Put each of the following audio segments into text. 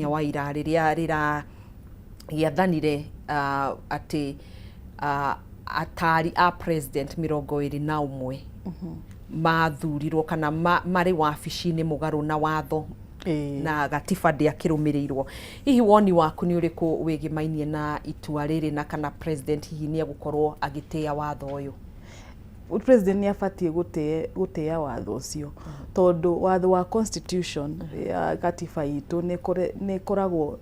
Waira rĩrĩa gĩathanire atĩ atari a president 21 mathurirwo kana marĩ wabici-inĩ mũgarũ na watho na gatiba ndĩakĩrũmĩrĩirwo. Hihi woni waku nĩ ũrĩkũ wĩgĩmainie na itua rĩrĩ na kana president hihi nĩ egũkorwo agĩtĩĩa watho ũyũ? President nĩ abatie gũtĩa watho ũcio tondũ watho wa constitution ya gatiba itũ nĩ koragwo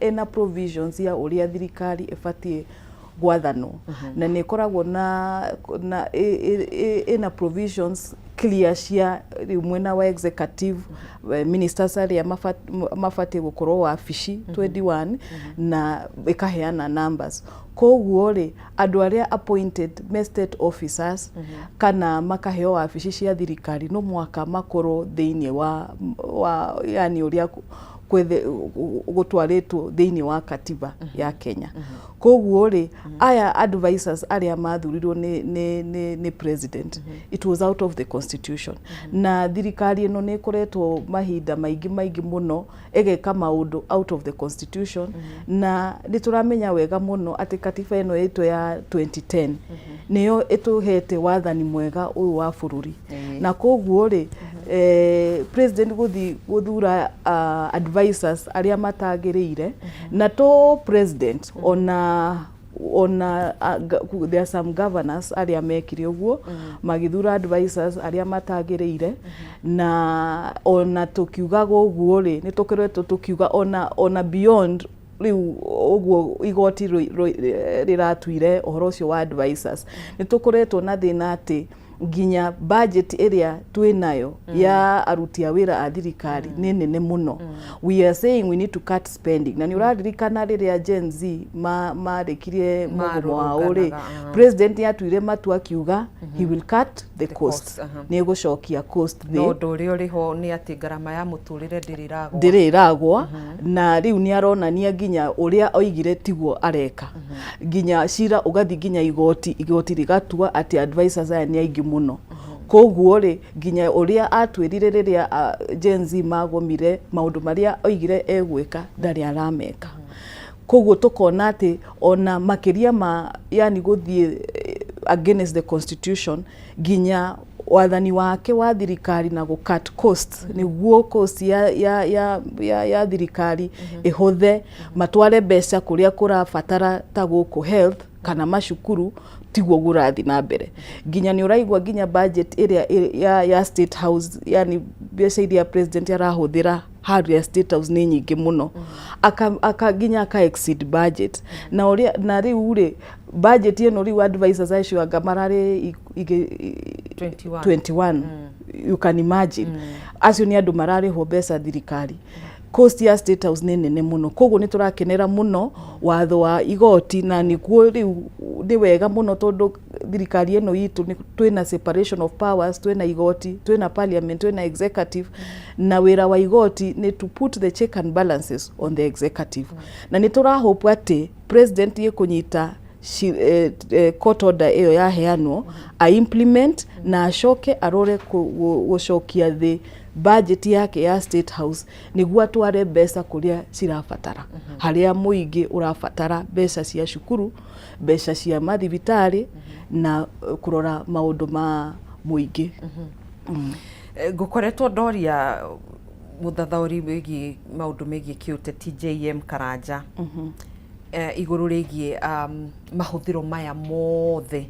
ena provisions ya ũrĩa thirikari ibatie gwathanwo na nĩ koragwo ena provisions clear cia mwena wa executive ministers arĩa mabatie gũkorwo wabici 21 na ikaheana numbers. Koguo rĩ andũ arĩa appointed state officers kana makaheo wabici cia thirikari no mwaka makorwo thĩinĩ wa yani ũrĩa gũtwarĩtwo thĩinĩ wa katiba ya Kenya. Koguo rĩ aya advisors arĩa mathurirwo nĩ president it was out of the constitution na thirikari ĩno nĩ ĩkoretwo mahinda maingĩ mũno ĩgeka maũndũ out of the constitution na nĩ tũramenya wega mũno atĩ katiba ĩno ĩtũ ya 2010 nĩyo ĩtũhete wathani mwega ũyũ wa bũrũri na koguo rĩ president gũthura advisors arĩa matagĩrĩire na to president there are some governors arĩa mekire ũguo magĩthura advisors arĩa matagĩrĩire na ona tukiugaga ũguo rĩ nĩ tũkoretwo tukiuga ona beyond riu ũguo igoti rĩratuire ũhoro ũcio wa advisors nĩ tũkoretwo na thĩna atĩ nginya budget ĩrĩa twĩnayo ya aruti a wĩra a thirikari nĩ nene mũno. We are saying we need to cut spending na nĩ ũraririkana rĩrĩa Gen Z marĩkirie mũgomo wao rĩ president atuire matua akiuga he will cut the cost nĩ gũcokia cost thĩ no ũndũ ũrĩa ũrĩho nĩ atĩ ngarama ya mũtũrĩre ndĩrĩragwo na rĩu nĩ aronania nginya ũrĩa oigire tiguo areka nginya cira ũgathi nginya igoti rĩgatua atĩ advisors aya nĩ aingĩ mũno. Koguo rĩ nginya ũrĩa atwĩrire rĩrĩa Gen Z magomire maũndũ marĩa oigire egwĩka ndarĩ arameka. Koguo tũkona atĩ ona makĩria ma yani gũthiĩ against the constitution nginya wathani wake wa thirikari na cut cost nĩguo cost ya thirikari ĩhũthe matware mbeca kũrĩa kũrabatara ta gũkũ health kana macukuru tiguo gũrathi na mbere. Nginya nĩ ũraigua nginya budget ĩrĩa ya state house yani mbeca iria president arahũthĩra harĩa state house nĩ nyingĩ mũno nginya aka exceed budget na rĩu rĩ budget ĩno rĩu advisors acio anga mararĩ 21 you can imagine acio nĩ andũ mararĩhwo mbeca thirikari. Cost ya state house nĩ nene mũno koguo nĩ tũrakenera mũno watho wa igoti na nĩguo rĩu nĩ wega mũno tondũ thirikari ĩno itũ twĩna separation of powers twĩna igoti twĩna parliament twĩna executive na wĩra wa igoti nĩ to put the check and balances on the executive na nĩ tũrahope atĩ president kũnyita court order ĩyo yaheanwo a implement na acoke arore gũcokia thĩ budget yake ya state house nĩguo atware mbeca kũrĩa cirabatara harĩa mũingĩ ũrabatara mbeca cia cukuru mbeca cia mathibitarĩ na kũrora maũndũ ma mũingĩ. Ngũkoretwo ndoria mũthathaũri wĩgiĩ maũndũ megiĩ kĩũteti JM Karanja igũrũ rĩgiĩ mahũthĩro maya mothe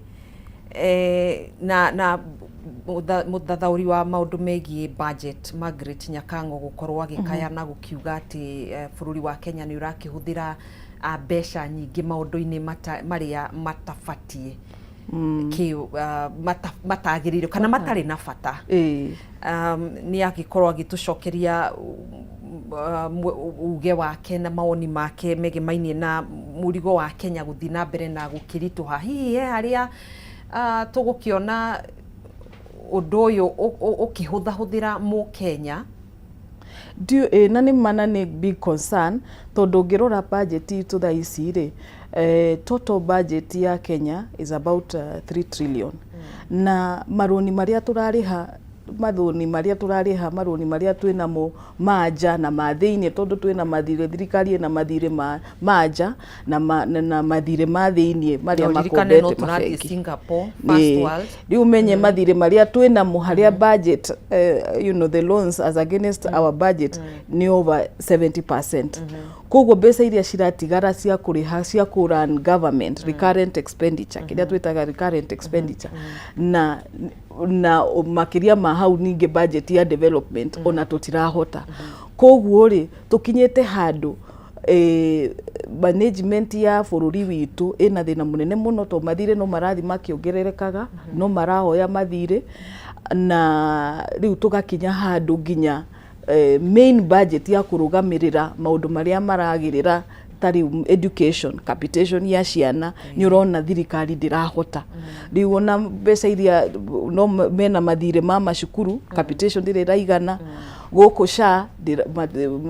na mũthathaũri wa maũndũ megiĩ budget Margaret Nyakango gũkorwo agĩkayana gũkiuga atĩ bũrũri wa Kenya nĩ ũrakĩhũthĩra mbeca nyingĩ maũndũ-inĩ marĩa matabatie matagĩrĩire kana matarĩ na bata. Nĩ agĩkorwo agĩtũcokeria uge wake na maoni make megemainie na mũrigo wa Kenya gũthiĩ na mbere na gũkĩritũha hihi harĩa tũgũkĩona ũndũ ũyũ ũkĩhũthahũthĩra Mũkenya. Na nĩ mana nĩ big concern tondũ ngĩrora budget itũ thaa ici rĩ total budget ya Kenya is about 3 trillion na maroni marĩa tũrarĩha mathuni maria turariha maruni maria twina mo manja na mathiini tondu twina mathire thirikari na mathire manja na mathire mathiini maria makombete mabengi Singapore first world riu menye mathire maria twina mo haria budget you know the loans as against our budget ni over 70%. Koguo mbeca iria ciratigara cia kuriha cia run government recurrent expenditure kiria twitaga recurrent expenditure na makiria ma hau ninge budget ya development ona tutirahota. Koguo ri tukinyete handu management ya bururi witu ina thina munene muno to mathire no marathi makiongererekaga no marahoya mathire na riu tugakinya handu nginya main budget ya kurugamirira maundu maria maragirira tari education capitation ya ciana ni urona thirikari ndirahota riu ona mbeca iria no mena mathire ma macukuru capitation ndiraigana goko sha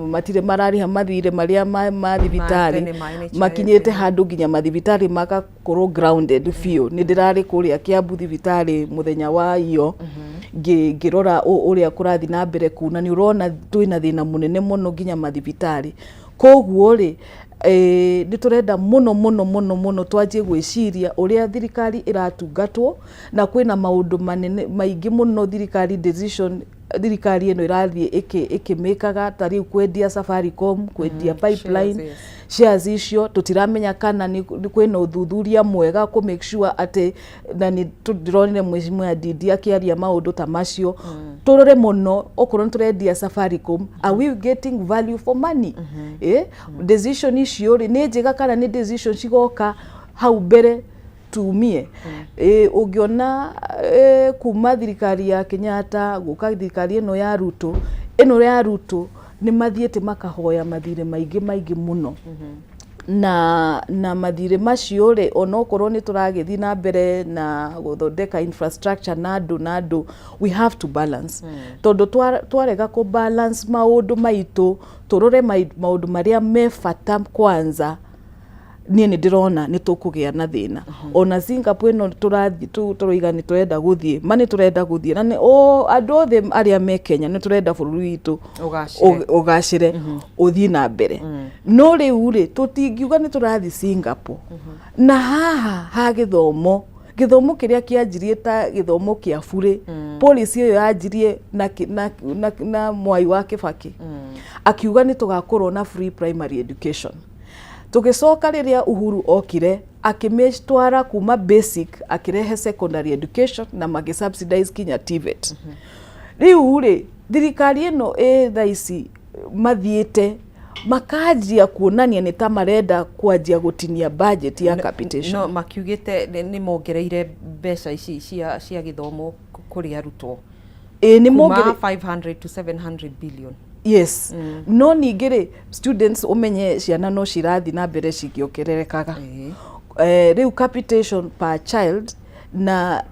matire marariha mathire maria ma thibitari makinyete handu nginya mathibitari magakorwo grounded fio ni ndirari kuria Kiambu thibitari muthenya wa iyo ngirora uria kurathi na mbere kuna ni urona twina thina munene muno nginya mathibitari. Koguo ri ni turenda muno twanjie gwiciria uria thirikari iratungatwo na kwina maundu manene maingi muno thirikari ino irathie ikimekaga tari kwendia Safaricom kwendia pipeline shares icio tutiramenya kana ni kwina uthuthuria mwega ku make sure ate na ni tudironire mweshimwe Ndindi akiaria maundu ta macio turore muno okorwo turendia Safaricom are we getting value for money decision icio ri ni njega kana ni decision cigoka hau mbere tumie ungiona kuma thirikari ya Kenyatta guka thirikari ino ya Ruto ni mathiete makahoya mathire maingi muno na mathire macio ri onokorwo ni turagithi na mbere na guthondeka infrastructure na andu we have to balance tondu twarega ku balance maundu maitu turore maundu maria me fata kwanza ni ndirona ni tukugia na thina ona Singapore no turathi turoiga ni turenda guthie mani turenda guthie na andu othe aria me Kenya ni turenda bururi witu ugacire uthie na mbere no riu ri tutingiuga ni turathi Singapore na ha githomo kiria kianjirie ta githomo kia bure policy iyo yanjirie na Mwai wa Kibaki akiuga ni tugakorwo na free primary education. Tugicoka riria Uhuru okire akimetwara kuma basic akirehe secondary education na magi subsidize kinya TVET. Riu ri thirikari ino thaici mathiete makajia kuonania ni ta marenda kwanjia gutinia budget ya capitation no makiugite ni mongereire mbeca ici cia githomo kuri arutwo ni mongereire 500 to 700 billion. Yes. No ningire students umenye ciana no cirathi na mbere cigiokererekaga. Riu capitation per child na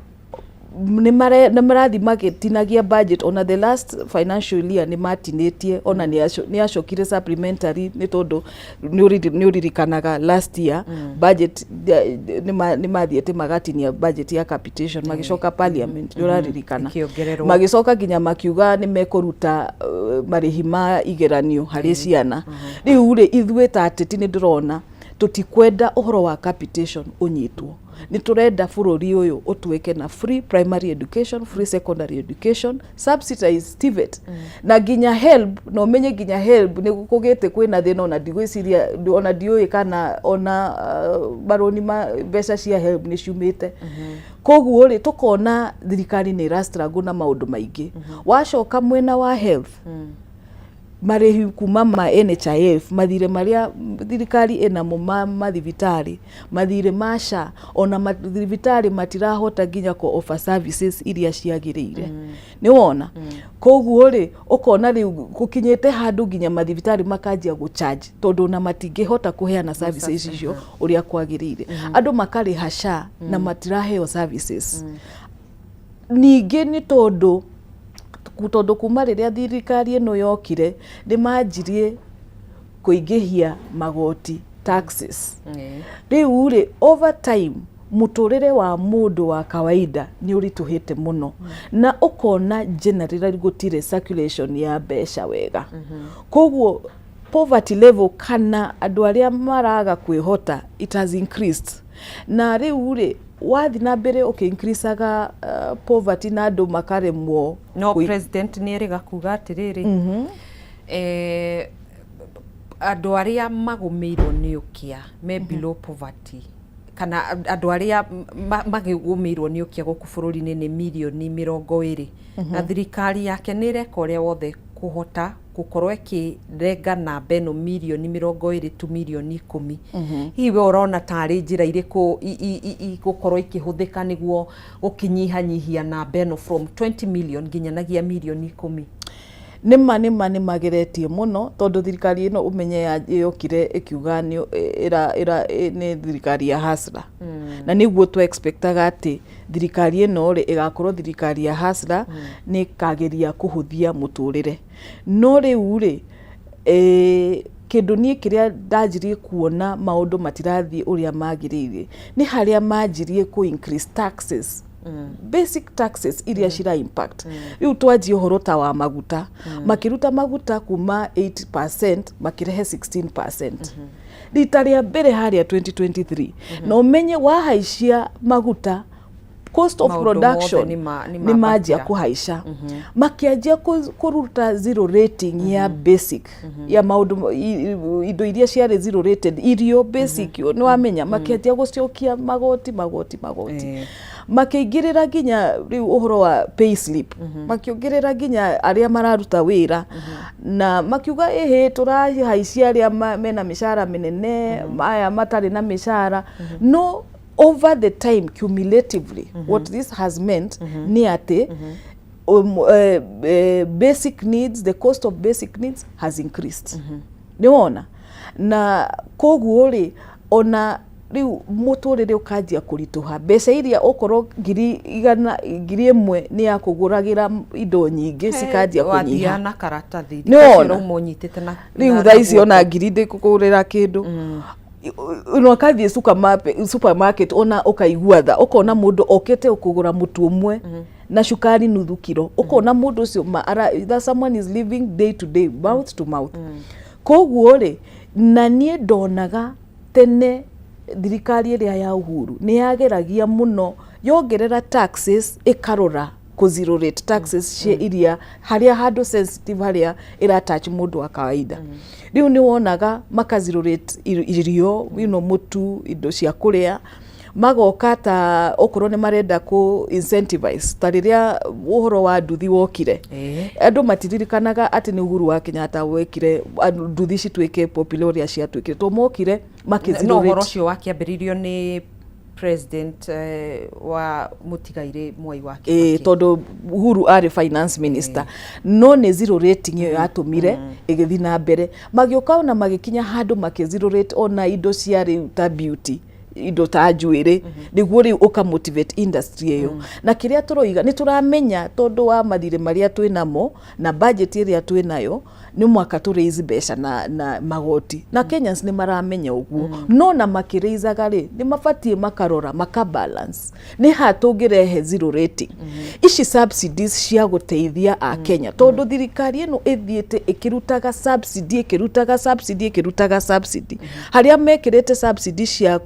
ni marathi magitinagia budget ona the last financial year ni matinetie ona ni ashokire supplementary ni tondu ni uririkanaga last year budget ni mathiete magatinia budget ya capitation magicoka parliament uraririkana magicoka ginya makiuga ni mekuruta marihi ma igeranio hari ciana riu ri ithwe ta ateti ni ndirona tutikwenda uhoro wa capitation unyitwo ni turenda bururi uyu utweke na free primary education free secondary education subsidized TVET na ginya help no menye ginya help ni kugite kwina thina ona ndigwiciria ona ndiui kana ona baroni ma mbeca cia help ni ciumite koguo ri tukona thirikari ni rastruggle na maundu maingi wacoka mwena wa health marihi kuma ma NHIF mathire maria thirikari ina mo mathibitari mathire masha ona mathibitari matirahota ginya ko offer services iria ciagirire ni wona koguo ri ukona ri gukinyete handu ginya mathibitari makajia gu charge tondu na matingihota kuheana services icio uria kwagirire andu makari hasha na matiraheo services ningi ni tondu kuma riria thirikari ino yokire ni manjirie kuingihia magoti taxes riu ri over time muturire wa mundu wa kawaida ni urituhite muno na ukona generally gutire circulation ya besha wega koguo poverty level kana andu aria maraga kwihota it has increased na riu ri wathi na mbere increaseaga poverty na andu makaremwo no president ni eriga kuga atiriri andu aria magumirwo ni ukia me below poverty kana andu aria magigumirwo ni ukia guku bururi-ini ni milioni 20 na thirikari yake ni reka uria wothe kuhota gukorwo ikirenga namba ino milioni 20 tu milioni 10 hiwe urona tari njira iriku gukorwo ikihuthika niguo gukinyihanyihia namba ino from 20 million nginyanagia milioni 10 nima mageretie muno tondu thirikari ino umenye yokire ikiuga ni thirikari ya hasla na niguo tu expectaga ati thirikari ino ri igakorwo thirikari ya hasla ni kageria kuhuthia muturire no riu ri kindu nie kiria ndajirie kuona maundu matirathi uria magiriire ni haria majirie ku increase taxes basic taxes iria shira impact riu twaji uhoro ta wa maguta makiruta maguta kuma 8% makirehe 16% rita ria mbere haria 2023 no menye wahaishia maguta cost of production ni majia kuhaisha makianjia kuruta zero rating ya basic ya maundu indo iria ciare zero rated irio basic ni wamenya makianjia guciokia magoti makigirira ginya riu uhoro wa payslip makiongerera ginya aria mararuta wira na makiuga turahaishia aria mena mishara minene aya matari na mishara no over the time cumulatively what this has meant ni ati basic needs, the cost of basic needs has increased niwona na koguo ri ona riu muturire ukajia kurituha mbeca iria ukorwo ngiri imwe ni ya kuguragira indo nyingi cikajia kunyiha na karatathi no munyitite na riu thaici ona ngiri ndikugurira kindu no kathie supermarket ona ukaigua tha ukona mundu okete ukugura mutu umwe na shukari nuthu kilo ukona mundu ucio that someone is living day to day mouth to mouth koguo ri na nie ndonaga tene thirikari iria ya Uhuru ni yageragia muno yongerera taxes ikarora ku zero rate taxes iria haria handu sensitive haria ira touch mundu wa kawaida riu ni wonaga maka zero rate irio mutu indo cia kuria magoka ta okorwo ni marenda ku incentivize ta riria uhoro wa nduthi wokire andu matiririkanaga ati ni Uhuru wa Kenyatta wekire nduthi citwike popular ria cia twikire to mokire makizero rate no uhoro cio wakiambiririo ni president wa mutigaire Mwai wa Kibaki tondu Uhuru ari finance minister no ni zero rating yo yatumire igithi na mbere magioka na magikinya handu zero rate ona indo cia riu ta beauty indo ta njuire niguo riu uka motivate industry iyo na kiria turoiga ni turamenya tondu wa mathire maria twinamo na budget iria twinayo ni mwaka tu raise besha na magoti na Kenyans ni maramenya uguo no na makireizaga ri ni mafatie makarora makabalance ni hatungirehe zero rating ici subsidies cia guteithia a Kenya tondu thirikari ino ithiete ikirutaga subsidy haria mekirete subsidy cia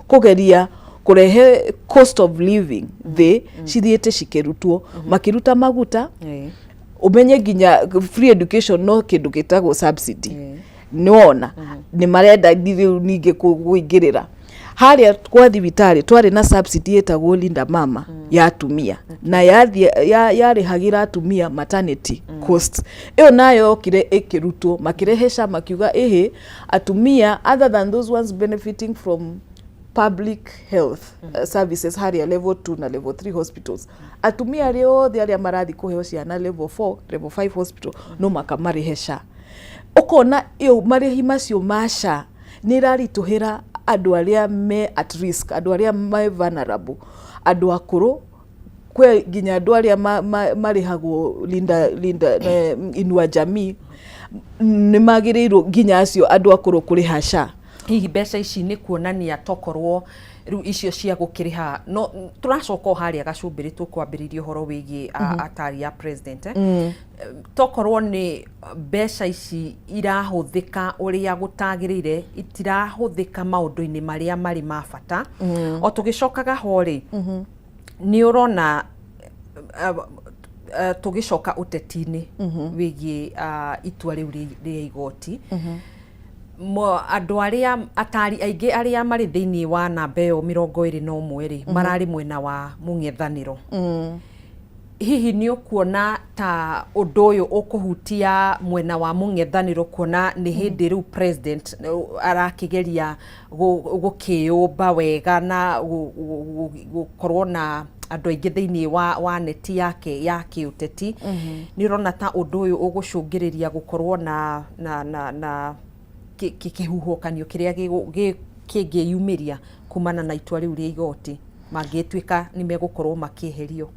kugeria kurehe cost of living the cithiete cikirutwo makiruta maguta umenye ginya free education no kindu gitagwo subsidy niwona ni marenda ninge kuingirira haria kwa thibitari twari na subsidy etagwo Linda Mama ya atumia na yarihagira atumia maternity costs iyo nayo kire ikirutwo makirehesha makiuga atumia other than those ones benefiting from public health services haria level 2 na level 3 hospitals atumia rio aria marathi kuheo ciana level 4 level 5 hospital no makamarihesha ukona iyo marihi macio masha ni rarituhira andu aria me at risk andu aria me vulnerable andu akuru kwe ginya andu aria marihagwo linda inua jamii ni magirirwo ginya acio andu akuru kuri hasha hihi mbeca ici nĩ kuonania tokorwo rĩu icio cia gũkĩrĩha no tũracoka harĩa gacumbĩrĩ tũkwambĩrĩria ũhoro wĩgiĩ atari ya president tokorwo nĩ mbeca ici irahũthĩka ũrĩa gũtagĩrĩire itirahũthĩka maũndũ-inĩ marĩa marĩ ma bata o tũgĩcokaga ho-rĩ nĩ ũrona tũgĩcoka ũteti-inĩ wĩgiĩ itua rĩu rĩa igoti andũ arĩa atari aingĩ arĩa marĩ thĩinĩ wa namba ĩyo 21 mararĩ mwena wa mũng'ethanĩro hihi nĩ ũkuona ta ũndũ ũyũ ũkũhutia mwena wa mũng'ethanĩro kuona nĩ hĩndĩ rĩu president arakĩgeria gũkĩũmba wega na gũkorwo na andũ aingĩ thĩinĩ wa neti yake ya kĩũteti nĩ ũrona ta ũndũ ũyũ ũgũcũngĩrĩria gũkorwo na kĩhuhũkanio kĩrĩa kĩngĩyumĩria kumana na itua rĩu rĩa igoti mangĩtuĩka nĩ megũkorwo makĩeherio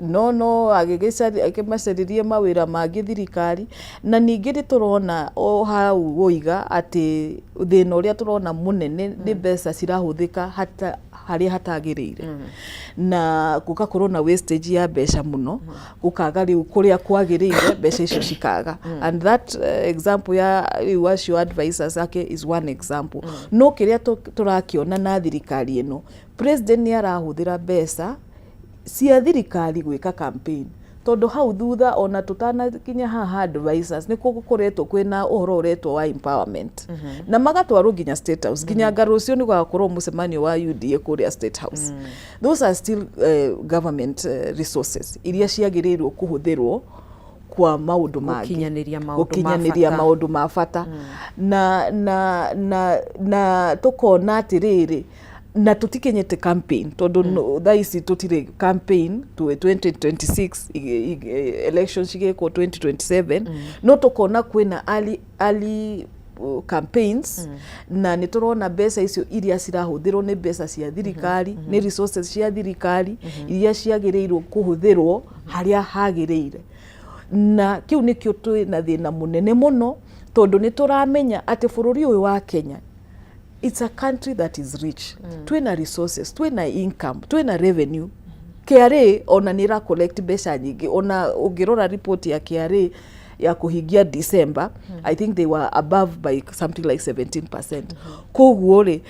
no agĩmacaririe mawĩra mangĩ thirikari na ningĩ nĩ tũrona o hau woiga atĩ thĩna ũrĩa tũrona mũnene nĩ mbeca cirahũthĩka harĩa hatagĩrĩire na gũgakorwo na wastage ya mbeca mũno gũkaga rĩu kũrĩa kwagĩrĩire mbeca icio cikaga and that example ya rĩu acio advisors ake is one example no kĩrĩa tũrakĩona na thirikari ĩno president nĩ arahũthĩra mbeca cia thirikari gwĩka campaign tondũ hau thutha ona tũtanakinya haha advisors nĩ gũkoretwo kwĩna ũhoro ũretwo wa empowerment na magatwarwo nginya state house nginya ngarũ ũcio nĩ gwakorwo mũcemanio wa UDA kũrĩa state house those are still government resources iria ciagĩrĩirwo kũhũthĩrwo kwa maũndũ mangĩ gũkinyanĩria maũndũ ma bata na tũkona atĩrĩrĩ na tutikinyete campaign tondu thaa ici tutire campaign to 2026 elections igeko 2027 no tukona kwina early campaigns na ni turona mbeca icio iria cirahuthirwo ni mbeca cia thirikari ni resources cia thirikari iria ciagĩrĩirwo kuhuthirwo haria hagĩrĩire na kiu nikio twina thina munene muno tondu ni turamenya ati bururi uyu wa Kenya it's a country that is rich. Twina resources, twina income, twina revenue. KRA ona nira collect mbeca nyingi. Ona ungirora report ya KRA ya kuhigia December, I think they were above by something like 17%. Koguo ri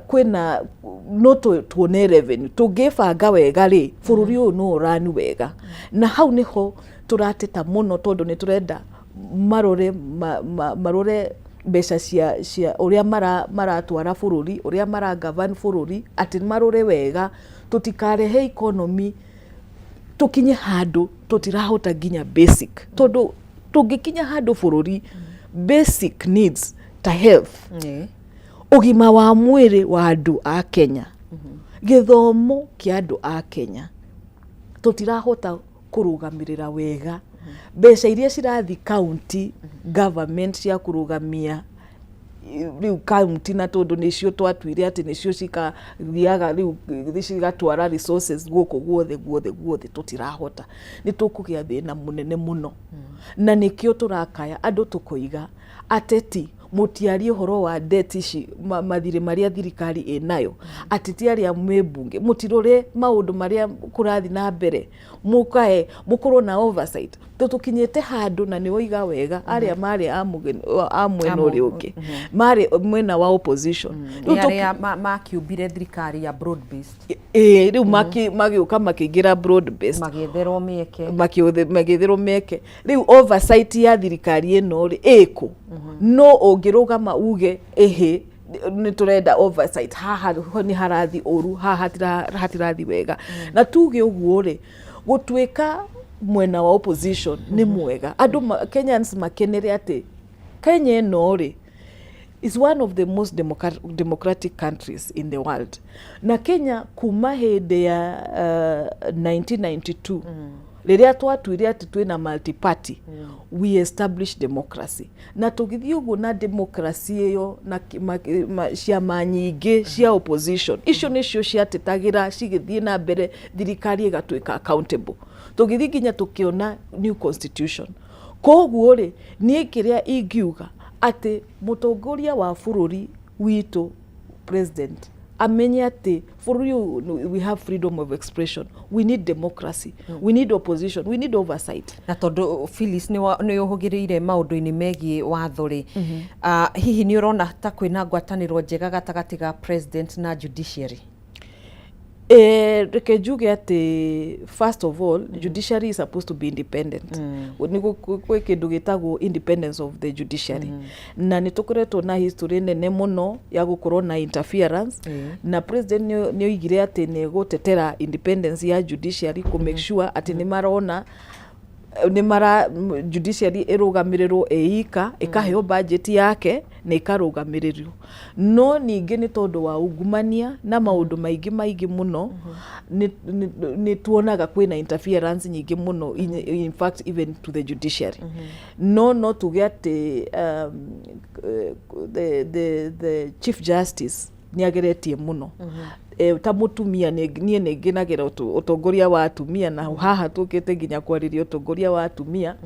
kwina no tuone revenue. Tugibanga wega ri bururi uyu no urani wega. Na hau niho turateta muno tondu ni turenda marore mbeca cia uria maratwara bururi uria govern bururi ati marore wega tutikarehe economy tukinye handu tutirahota nginya basic tondu tungikinya handu bururi basic needs ta health ugima wa mwiri wa andu a Kenya githomo kia andu a Kenya tutirahota kurugamirira wega mbeca iria cirathi county government cia kurugamia riu county na tondu nicio twatwire ati nicio cikathiaga riu cigatwara resources guku guothe tutirahota ni tukugia thina munene muno na nikio turakaya andu tukoiga ateti mutiari uhoro wa debt ici mathire maria thirikari enayo ateti aria mwebunge mutirore maundu maria kurathi na mbere mukae mukorwo na oversight tukinyete handu na ni oiga wega aria mari amwena uri ungi mari mwena wa opposition aria makiumbire thirikari ya broad based riu magiuka makigira broad based magitherwo mieke riu oversight ya thirikari eno ri eko no ungirugama uge ni turenda oversight haha ni harathi uru haha hatirathi wega na tuge uguo ri gutwika mwena wa opposition ni mwega andu Kenyans makenere ati Kenya eno ri is one of the most democratic countries in the world na Kenya kuma hindi ya 1992 riria twatwire ati twina multi party we established democracy na tugithii uguo na democracy iyo na ciama nyingi cia opposition icio nicio ciatetagira cigithii na mbere thirikari igatwika accountable tugithii nginya tukiona new constitution koguo ri nie kiria ingiuga ati mutongoria wa bururi witũ president amenye ati bururi we have freedom of expression, we need democracy, we need opposition, we need oversight. Na tondu Phyllis ni uhugiriire maundu-ini megie watho ri hihi ni urona ta kwina ngwataniro njega gatagati ga president na judiciary? Reke njuge ati first of all judiciary is supposed to be independent. Niko kwe kindu gitagwo independence of the judiciary. Na nitukoretwo na history nene muno ya gukorwo na interference na president ni oigire ati ni gutetera independence ya judiciary ku make sure ati ni marona judiciary irugamirirwo eika ikaheo budget yake na ikarugamirirwo. No ningi ni tondu wa ungumania na maundu maingi muno ni tuonaga kwina interference nyingi muno in fact even to the judiciary. No tuge ati the chief justice ni ageretie muno. Ta mutumia nie ninginagira utongoria wa atumia na haha tukite nginya kwariria utongoria wa atumia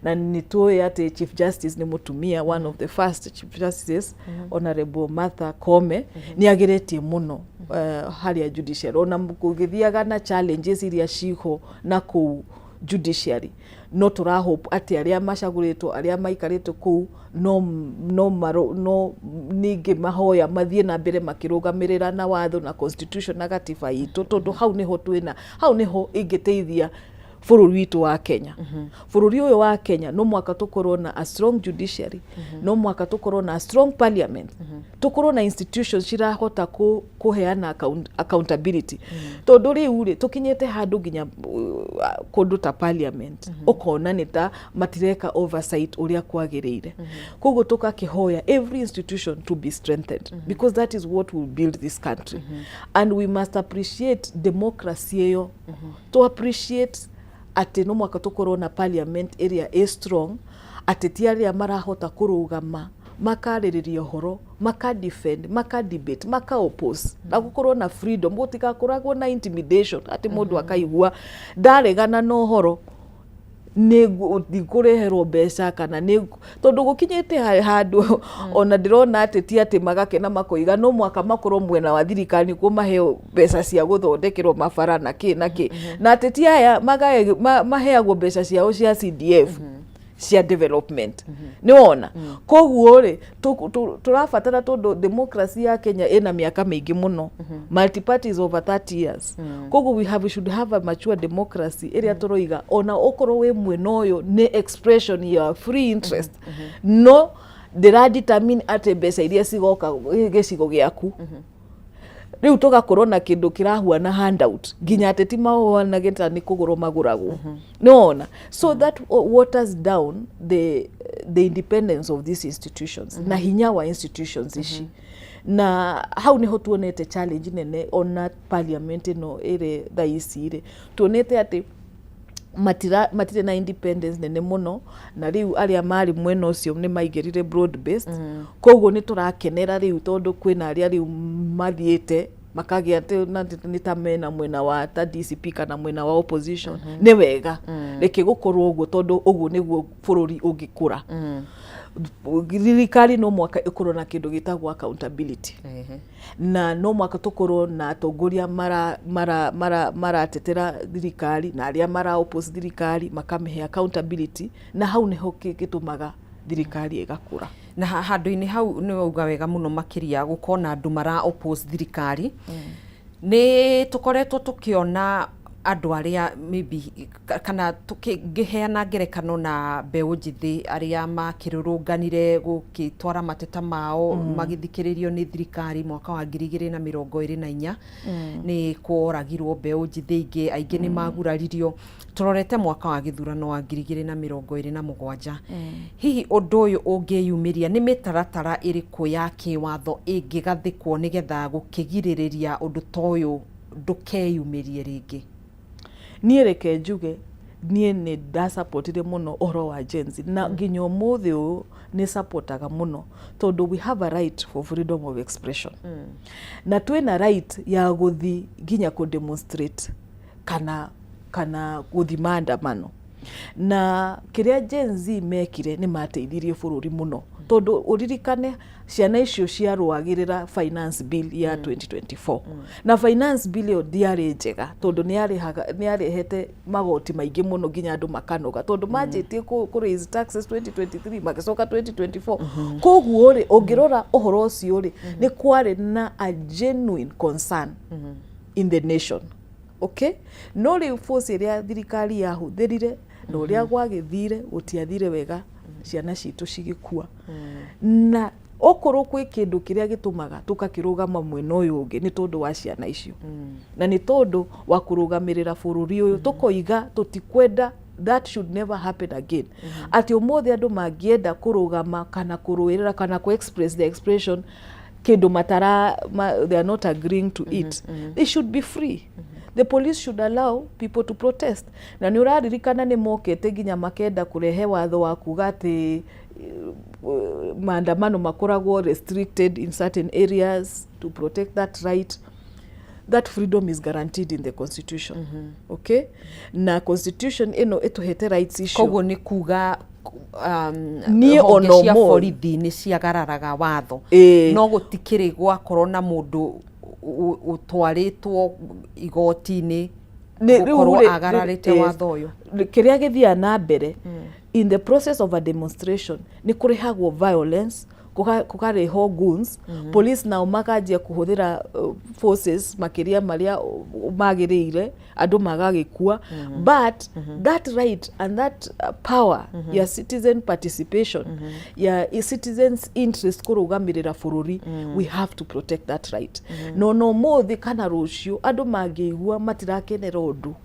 na nituoe ati chief justice ni mutumia, one of the first chief justices Honorable Martha Koome ni ageretie muno haria judiciary ona kugithiaga na challenges iria ciho na ku judiciary. No tura hope ati aria macaguritwo aria maikaritwo ku no ningi mahoya mathie na mbere makirugamirira na watho na constitution na gatiba itu tondu hau niho ingiteithia bururi witu wa Kenya. Bururi uyu wa Kenya no mwaka tukorwo na a strong judiciary, no mwaka tukorwo na a strong parliament, tukorwo na institutions cirahota kuheana accountability. Tondu riu ri tukinyete handu nginya kundu ta parliament ukona ni ta matireka oversight uria kwagiriire. Koguo tukakihoya every institution to be strengthened because that is what will build this country. And we must appreciate democracy eyo, to appreciate ati no mwaka tukorwo na parliament area is strong, ati tiaria marahota kurugama makaririria horo, makadefend, makadebate, makaoppose na gukorwo na freedom, gutigakoragwo na intimidation ati mundu akaigua ndaregana no horo ni kureherwo mbeca kana ni tondu gukinyite handu ona ndirona ati ti ati magakena makoiga no mwaka makorwo mwena wa thirikari ku maheo mbeca cia guthondekerwo mabara na ki na ati ti aya maheagwo mbeca ciao cia CDF cia development ni wona. Koguo ri turabatara tondu democracy ya Kenya ina miaka mingi muno, multi parties over 30 years. Koguo we should have a mature democracy iria turoiga ona okorwo we mwena uyu ni expression ya free interest no ndira determine ati mbeca iria cigoka gicigo giaku riu tugakorwo na kindu kirahuana handout nginya ati ti mawana geta ni kuguro maguragwo no. So that waters down the independence of these institutions na hinya wa institutions ici na hau niho tuonete challenge nene ona parliament no ire thaicire tuonete ati matire na independence nene muno na riu aria mari mwena ucio ni maigirire broad based. Koguo ni turakenera riu tondu kwina aria riu mathiete makagia ati ni ta mena mwena wa ta DCP kana mwena wa opposition ni wega reke gukorwo uguo tondu uguo niguo bururi ungikura. Thirikari no mwaka ikorwo na kindu gitagwo accountability na no mwaka tukorwo na atongoria maratetera thirikari na aria mara oppose thirikari makamehe accountability na hau niho gitumaga thirikari igakura. Na handu-ini hau ni uga wega muno makiria gukona andu mara oppose thirikari ni tukoretwo tukiona andu aria maybe kana tukiheana ngerekano na mbeu njithi aria makirurunganire gukitwara mateta mao magithikiririo ni thirikari mwaka wa 2024 ni kuragirwo mbeu njithi ingi aingi ni maguraririo. Turorete mwaka wa githurano wa 2027 hihi undu uyu ungiyumiria ni mitaratara iriku ya kiwatho ingigathikwo nigetha gukigiririria undu toyu ndukeyumirie ringi? Nie reke njuge nie ni da supportire muno oro wa Gen Z na nginyo muthi u ni supportaga muno tondu we have a right for freedom of expression na twina right ya guthi nginya ku demonstrate kana guthi maandamano na kiria Gen Z mekire ni mateithirie bururi muno tondu uririkane ciana icio ciarũagĩrĩra finance bill ya 2024 na finance bill yo ndiarĩ njega tondu nĩarehete magoti maingĩ mũno nginya andũ makanoga tondu manjĩtie ku raise taxes 2023 magicoka 2024 koguo ri ũngĩrora ũhoro ũcio ri nĩ kwarĩ na a genuine concern in the nation. Okay, no rĩu force ĩrĩa thirikari yahũthĩrire na ũrĩa gwagĩthire gũtiathire wega ciana citũ cigĩkua na okorwo kwĩ kĩndũ kĩrĩa gĩtũmaga tũkakĩrũgama mwena ũyũ ũngĩ nĩ tondũ wa ciana icio na nĩ tondũ wa kũrũgamĩrĩra bũrũri ũyũ tũkoiga tũtikwenda that should never happen again. Ati ũmũthĩ andũ mangĩenda kũrũgama kana kũrũĩrĩra kana express the expression kĩndũ they are not agreeing to it, they should be free. The police should allow people to protest. Na nĩ ũraririkana nĩ mokete nginya makenda kũrehe watho wa kuga atĩ maandamano makoragwo restricted in certain areas to protect that right. That freedom is guaranteed in the constitution. Okay, na constitution ĩno ĩtũhete rights icio. Koguo nĩ kuga niĩ honge cia onomo borithi nĩ ciagararaga watho no gũtikĩrĩ gwakorwo na mũndũ ũtwarĩtwo igoti-inĩ gũkorwo agararĩte watho ũyũ. Kĩrĩa gĩthiaga na mbere in the process of a demonstration nĩ kũrehagwo violence kukareho goons, police nao makanjia kuhuthira forces makiria maria magirire andu magagikua, but that right and that power ya citizen participation ya citizens interest kurugamirira bururi, we have to protect that right. No mothi kana rucio andu magĩigua matirakenera undu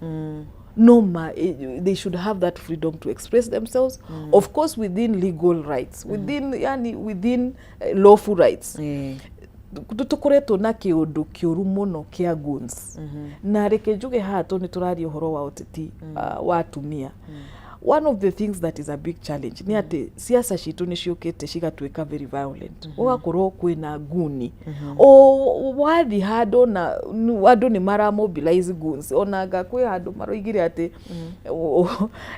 they should have that freedom to express themselves, of course within legal rights, within lawful rights. Tukoretwo na kiundu kiuru muno kia goons na reke njuge hato ni turari uhoro wa uteti wa atumia. One of the things that is a big challenge ni ati siasa citu ni ciukite cigatwika very violent. Ugakorwo kwina nguni o wathi hando na andu ni mara mobilize goons onaga kwi handu maroigire ati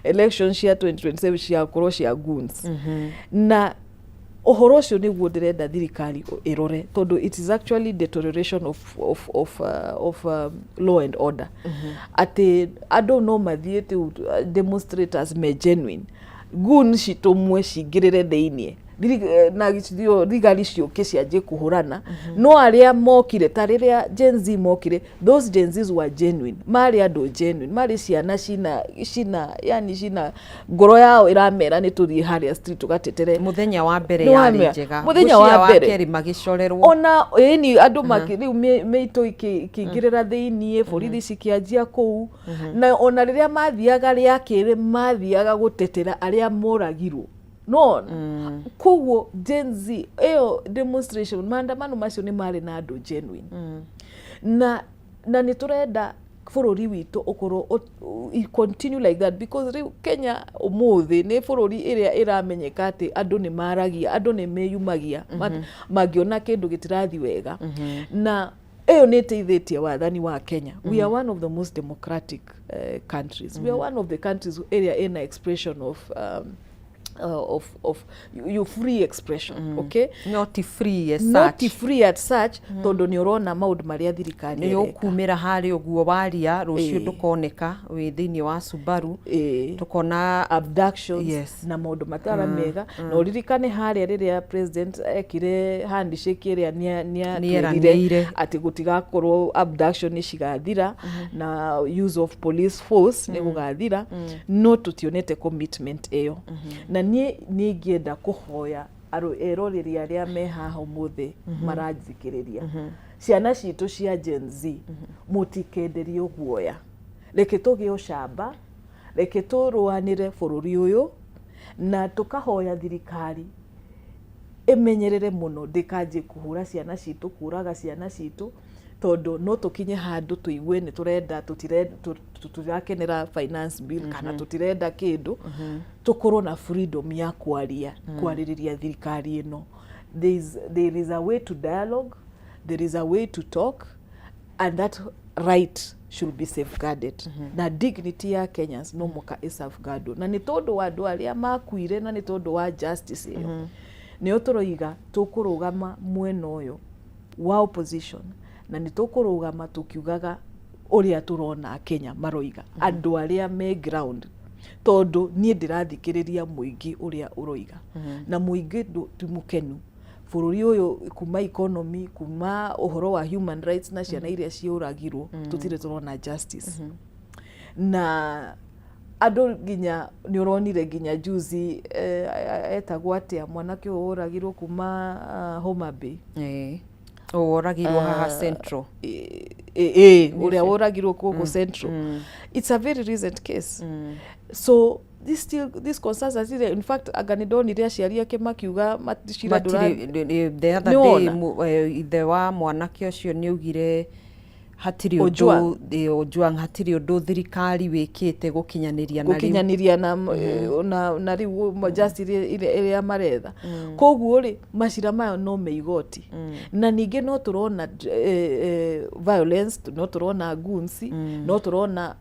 elections cia 2027 cia korwo cia goons na ohoro ucio niguo ndirenda thirikari irore tondu it is actually deterioration of law and order. Ati andu no mathiete demonstrators me genuine goon citumwe cingirire theinie na gĩcio thigari ciũke cianjie kuhurana no aria mokire ta riria Gen Z mokire, those Gen Zs were genuine, mari andu genuine, mari ciana cina ngoro yao iramera ni tuthie haria street tugatetere muthenya wa mbere yari njega, muthenya wa mbere keri magicorerwo ona ni andu makiriu meito ikingirira theinie borithi cikianjia kuu na ona riria mathiaga ria kiri mathiaga gutetera aria moragirwo. No, kuguo Gen Z, eyo demonstration, maandamano macio ni mari na andu genuine. Na ni turenda bururi witu ukorwo continue like that, because Kenya umuthi ni bururi iria iramenyeka ati andu ni maragia, andu ni meyumagia, magiona kindu gitirathi wega. Na eyo ni teithitie wathani wa Kenya. We are one of the most democratic countries. We are one of the countries area in expression of your free expression, okay? Not free as such, tondu ni urona maundu maria thirikari ni ukumira hari uguo waria rucio ndukoneka wi thiini wa Subaru tukona abductions na maundu matara mega na uririkane haria riria president ekire handshake iria niaranire ati gutigakorwo abduction icigathira na use of police force ni gugathira, no tutionete commitment eyo. Na ni ngienda kuhoya eroriria aria me haha umuthi maranjikiriria ciana citu cia Gen Z mutikenderie guoya, reke tugie ucamba, reke turuanire bururi uyu na tukahoya thirikari imenyerere muno ndikanjie kuhura ciana citu, kuraga ciana citu, tondu no tukinye handu tuigue ni turenda tutirakenera finance bill kana tutirenda kindu tukorwo na freedom ya kwaririria thirikari ino. There is a way to dialogue, there is a way to talk, and that right should be safeguarded. Na dignity ya Kenyans no muka is safeguarded. Na ni tondu wa andu aria makuire na ni tondu wa justice iyo. nio turoiga tukurugama mwena uyu wa opposition na ni tukurugama tukiugaga uria turona Kenya maroiga andu aria me ground tondu nie ndirathikiriria muingi uria uroiga na muingi tu mukenu bururi uyu kuma economy kuma uhoro wa human rights na ciana iria ciuragirwo tutire turona justice na andu ginya ni uronire ginya juzi etagwo atia mwanake uragirwo kuma Homa Bay uragirwo haha Central uria uragirwo kuko Central. It's a very recent case. So this concerns us. In fact, aganidoni ria ciari yake makiuga matishira the other day ithe wa mwanake ucio ni ugire hatiri Ojwang hatiri undu thirikari wikite gukinyaniria na riu justice iria maretha koguo ri macira mayo no meigoti na ninge no turona violence no turona guns no turona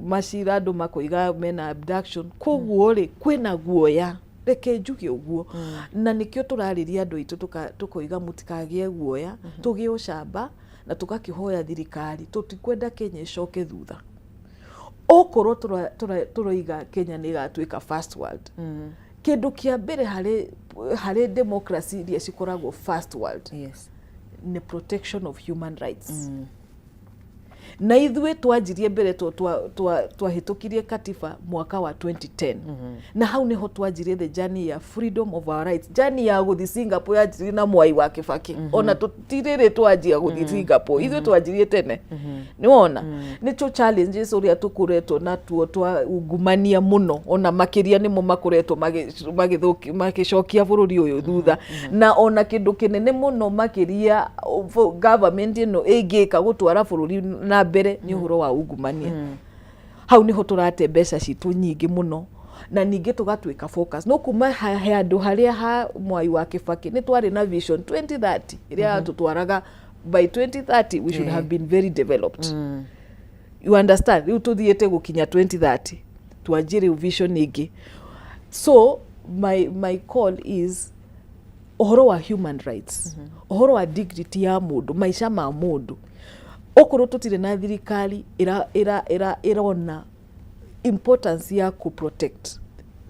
macira andu makoiga mena abduction koguo ri kwina guoya reke njuge uguo na nikio turariria andu itu tukoiga mutikagie guoya tugie ucamba na tugakihoya thirikari tutikwenda Kenya icoke thutha okorwo turoiga Kenya ni gatuika first world kindu kia mbere hari democracy iria cikoragwo first world ni protection of human rights na ithuĩ twanjirie mbere twahĩtũkirie katiba mwaka wa 2010 na hau niho twanjirie the journey ya freedom of our rights, journey ya guthi Singapore yanjirie na Mwai wa Kibaki ona tutirire twanjia guthi Singapore ithuĩ twanjirie tene ni wona ni to challenges uria tukuretwo na tuo twa ungumania muno ona makiria nimo makuretwo magicokia bururi uyu thutha na ona kindu kinene muno makiria government ino ingika gutwara bururi na mbere ni uhoro wa ungumania hau niho turate mbeca citu nyingi muno na ningi tugatwika focus no kuma handu haria ha Mwai wa Kibaki ni twari na vision 2030 iria tutwaraga by 2030 we should have been very developed you understand riu tuthiete gukinya 2030 twanjire vision ingi so my call is uhoro wa human rights uhoro wa dignity ya mundu maisha ma mundu okoro tutire na thirikari irona importance ya ku protect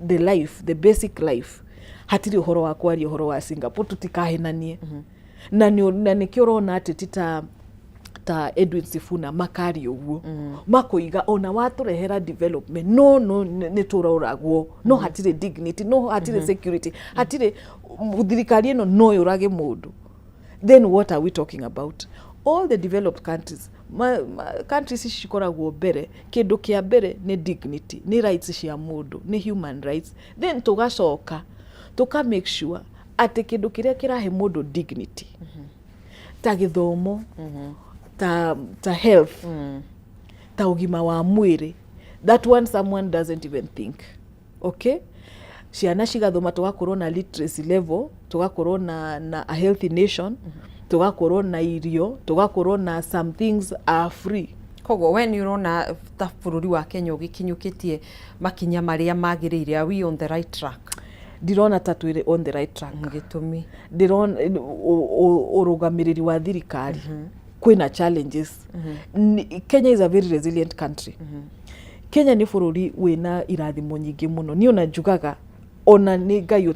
the life, the basic life hatiri uhoro wa kwari uhoro wa Singapore tutikahenanie na nikio rona ati ta Edwin Sifuna makari uguo makoiga ona waturehera development no ni turoragwo no hatire dignity no hatire security hatire thirikari ino no yurage mundu then what are we talking about? All the developed countries countries cikoragwo mbere kindu kia mbere ni dignity ni rights cia mundu ni human rights then tugacoka tuka make sure ati kindu kiria kirahe mundu dignity ta githomo ta health ta ugima wa mwiri that one someone doesn't even think okay ciana cigathoma tugakorwo na literacy level tugakorwo na a healthy nation tugakorwo na irio tugakorwo na some things are free kogo when you rona ta bururi wa Kenya ugikinyukitie makinya maria magirire are we on the right track? Dirona tatwire on the right track ngitumi dirona urugamiriri wa thirikari kwina challenges Kenya is a very resilient country Kenya ni bururi wina irathimo nyingi muno ni ona njugaga ona ni Ngai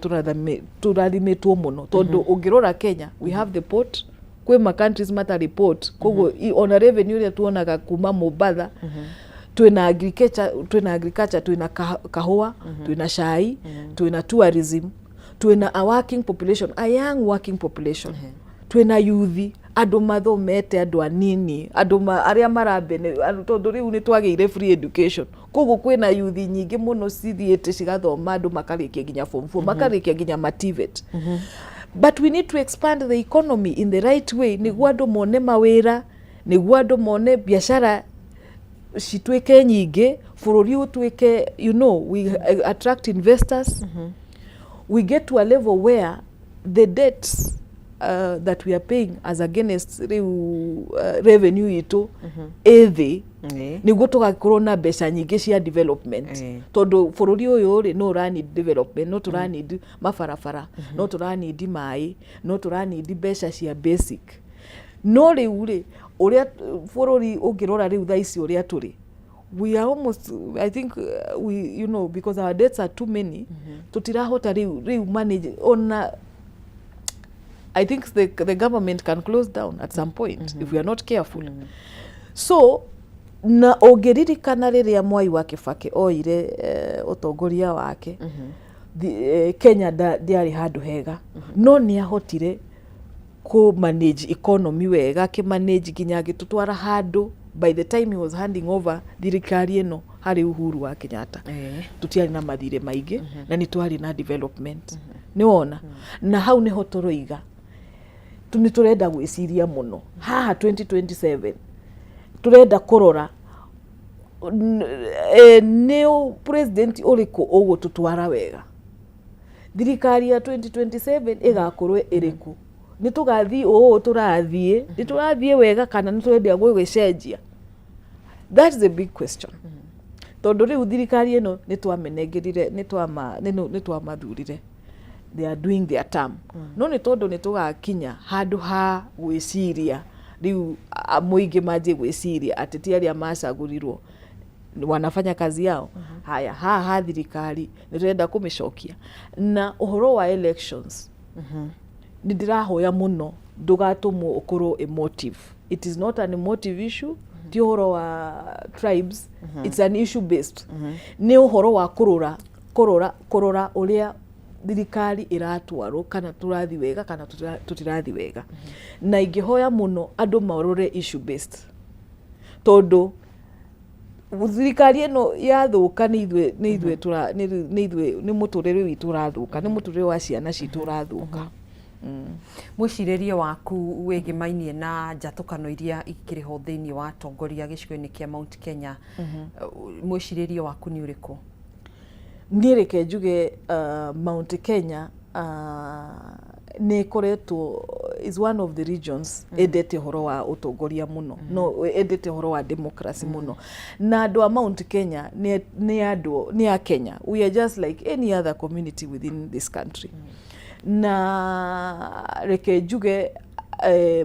turathimitwo muno tondu ungirora Kenya we have the port kwe ma countries mata report kogo ona revenue ya tuonaga kuma Mombasa twina agriculture twina kahua twina chai twina tourism twina a working population a young working population twina youth andu mathomete andu anini andu aria marabene tondu riu ni twageire free education kogo kwina youth nyingi muno cithiete cigathoma andu makarikia ginya form 4 makarikia ginya mativet but we need to expand the economy in the right way niguo andu mone mawira niguo andu mone biashara citwike nyingi bururi utwike you know we attract investors we get to a level where the debts that we are paying as against revenue itu ethi niguo tugakorwo na mbeca nyingĩ cia development tondu bururi uyu ri no ura need development no tura need mabarabara no tura need mai no tura need mbeca cia basic no riu ri uria bururi ungirora riu thaa ici uria turi we are almost I think we because our debts are too many tutirahota riu manage on I think the government can close down at some point if we are not careful. So na ongeririkana riria Mwai wa Kibaki oire utongoria wake Kenya ndiari handu hega no ni ahotire ku manage economy wega ki manage ginya gitutwara handu by the time he was handing over thirikari ino hari Uhuru wa Kenyatta tutiari na mathire maingi na ni twari na development ni wona na hau ni hotoroiga tuni turenda gwiciria muno haha 2027 turenda kurora new president uriku ugu tutwara wega thirikari ya 2027 igakorwe iriku ni tugathii turathie wega kana ni turenda gwicenjia. That's the big question. Tondu riu thirikari ino ni twamenengerire ni twamathurire they are doing their term no ni tondu ni tugakinya handu ha gwiciria riu muingi maje gwiciria ateti aria macagurirwo wanafanya kazi yao haya ha thirikari ni turenda kumicokia na uhoro wa elections ni ndirahoya muno ndugatumwo ukorwo emotive. It is not an emotive issue ti uhoro wa tribes it's an issue based ni uhoro wa kurora uria thirikari iratwarwo kana turathi wega kana tutirathi wega na ingihoya muno andu marore issue based tondu thirikari ino yathuka ni muturire witu urathuka ni muturire wa ciana citu urathuka. Mwiciririe waku wigimainie na njatukano iria ikiriho thiini wa atongoria gicigo-ini kia Mount Kenya mwiciririe waku ni uriku? Nireke njuge Mount Kenya ni koretwo is one of the regions endete horo wa utongoria muno no endete horo wa democracy muno na andu a Mount Kenya ni a Kenya. We are just like any other community within this country na reke njuge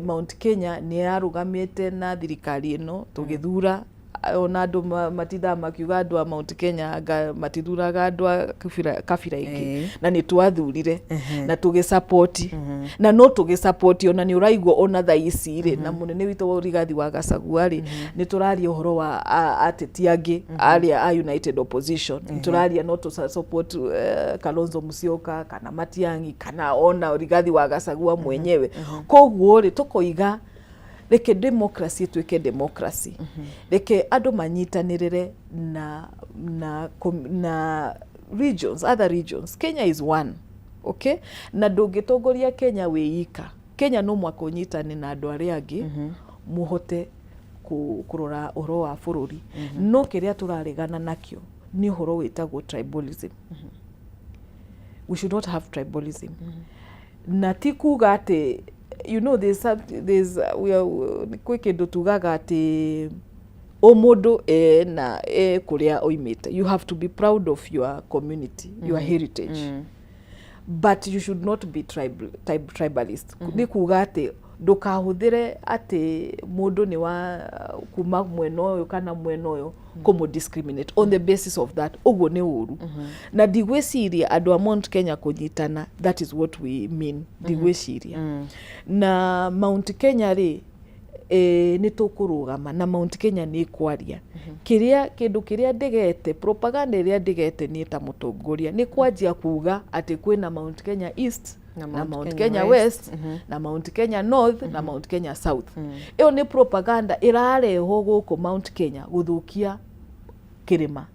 Mount Kenya ni arugamite na thirikari ino tugithura ona andu matitha makiuga andu a Mount Kenya matithuraga andu a kabira ingi na ni twathurire na tugisupport na no tugisupport ona ni uraigwo ona tha ici ri na munene witu wa Rigathi wa Gachagua ri ni turaria uhoro wa ateti angi aria a United Opposition ni turaria no to support Kalonzo Musyoka kana Matiang'i kana ona Rigathi wa Gachagua mwenyewe koguo ri tukoiga reke democracy tuike democracy reke andu manyitanirire na regions other regions. Kenya is one okay na ndungitongoria Kenya wiika Kenya no mwaka unyitane na andu aria angi muhote kurora uhoro wa bururi no kiria turaregana nakio ni uhoro witagwo tribalism. We should not have tribalism na tikuga ati there's we are quick to tugaga ati omodo na kuria oimite. You have to be proud of your community your heritage but you should not be tribalist. Ni kuga ati ndukahuthire ati mundu ni wa kuma mweno uyu kana mweno uyu kumu discriminate on the basis of that ugo ni uru na digweciria andu a Mount Kenya kunyitana. That is what we mean digweciria na Mount Kenya ri ni tukurugama na Mount Kenya ni kwaria kindu kiria ndigete propaganda iria ndigete ni ta mutongoria ni kwanjia kuga ati kwina Mount Kenya East na Mount Kenya West na Mount Kenya North na Mount Kenya South. Iyo ni propaganda irareho guku Mount Kenya guthukia kirima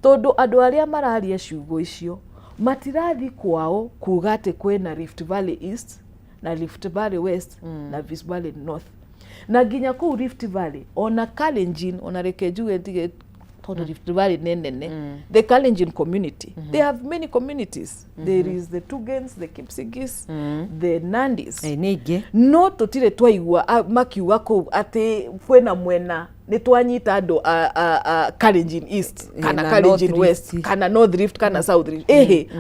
tondu andu aria mararia ciugo icio matirathi kwao kuga ati kwina Rift Valley East na Rift Valley West na Rift Valley North na ginya ku Rift Valley ona Kalenjin ona reke njuge tondu Rift Valley nene the Kalenjin community they have many communities there is the Tugans, the Kipsigis, the Nandis Ningĩ no tutire twaigua makiuga kou ati kwena mwena ni twanyita andu a Kalenjin East kana Kalenjin West kana North Rift kana South Rift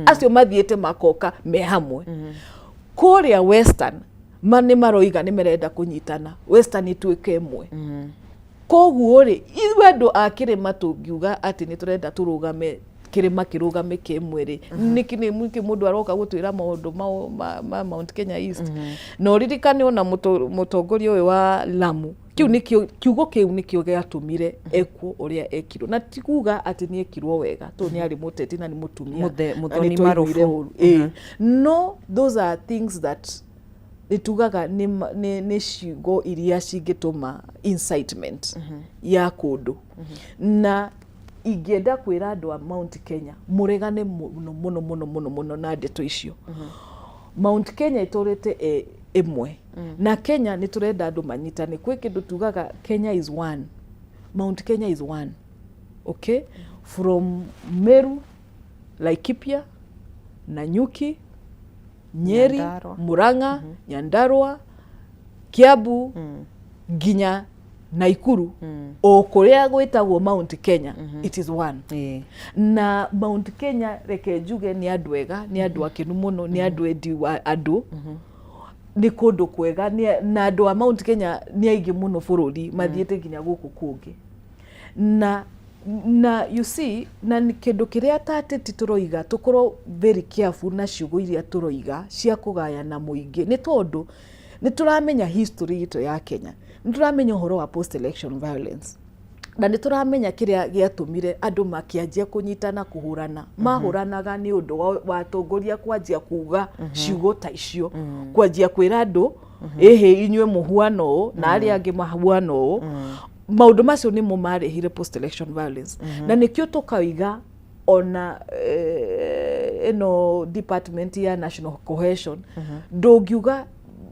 acio mathiete makoka me hamwe kuria Western mani maroiga ni merenda kunyitana Western ituike imwe koguo ri ithuĩ andũ a kĩrĩma tũngiuga atĩ nĩ tũrenda tũrũgame kĩrĩma kĩrũgame kĩmwe rĩ nĩkĩ mũndũ aroka gũtwĩra maũndũ ma Mount Kenya East no ririkane ona mũtongoria ũyũ wa Lamu kiu nikio kiugo kiu nikio gĩatũmire ekwo ũrĩa ekirwo na tikuga atĩ nĩ ekirwo wega to nĩ ari muteti na nĩ mutumia Muthoni Marobo no those are things that nitugaga ni ciugo iria cingĩtũma incitement ya kũndũ na ingĩenda kwĩra andũ a Mount Kenya mũregane mũno na ndeto icio Mount Kenya itorete imwe na Kenya ni turenda andũ manyitane kwĩ kĩndũ tugaga Kenya is one Mount Kenya is one okay from Meru, Laikipia, Nanyuki, Nyeri, Murang'a, Nyandarua, Kiambu, Ginya, Naikuru, o kuria gwitagwo Mount Kenya, it is one. Na Mount Kenya reke njuge ni andu ega, ni andu akenu muno, ni andu endi wa andu. Ni kundu kwega na andu a Mount Kenya ni aigi muno bururi mathiete ginya guku kungi. Na you see na kindu kiria tateti turoiga tukorwo very careful na ciugo iria turoiga cia kugayana muingi ni tondu ni turamenya history ito ya Kenya ni turamenya uhoro wa post election violence na ni turamenya kiria giatumire andu makianjia kunyitana kuhurana mahuranaga ni undu wa atongoria kwanjia kuga ciugo ta icio kwanjia kwira andu inywe muhuano na aria angi mahuano maundu macio ni mo marehire post election violence na nikio tukaiga ona department ya national cohesion